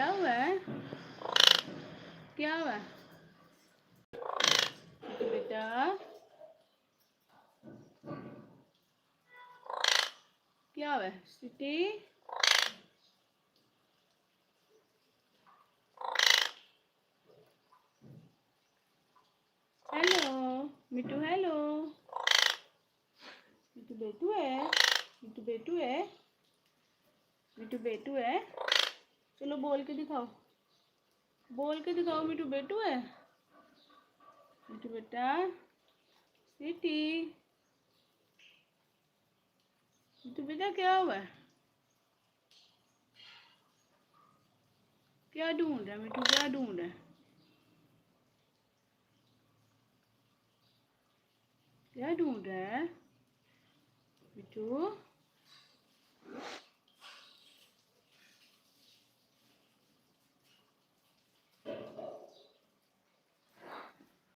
क्या हुआ है? क्या हुआ है बेटा? क्या हुआ है सिटी? हेलो मिट्टू, हेलो मिट्टू बेटू है, मिट्टू बेटू है, मिट्टू बेटू है। चलो बोल के दिखाओ, बोल के दिखाओ मिट्टू बेटू है। मिट्टू बेटा, सिटी, मिट्टू बेटा क्या हुआ है? क्या ढूंढ रहा है मिट्टू, क्या ढूंढ रहा है? क्या ढूंढ रहा है मिट्टू?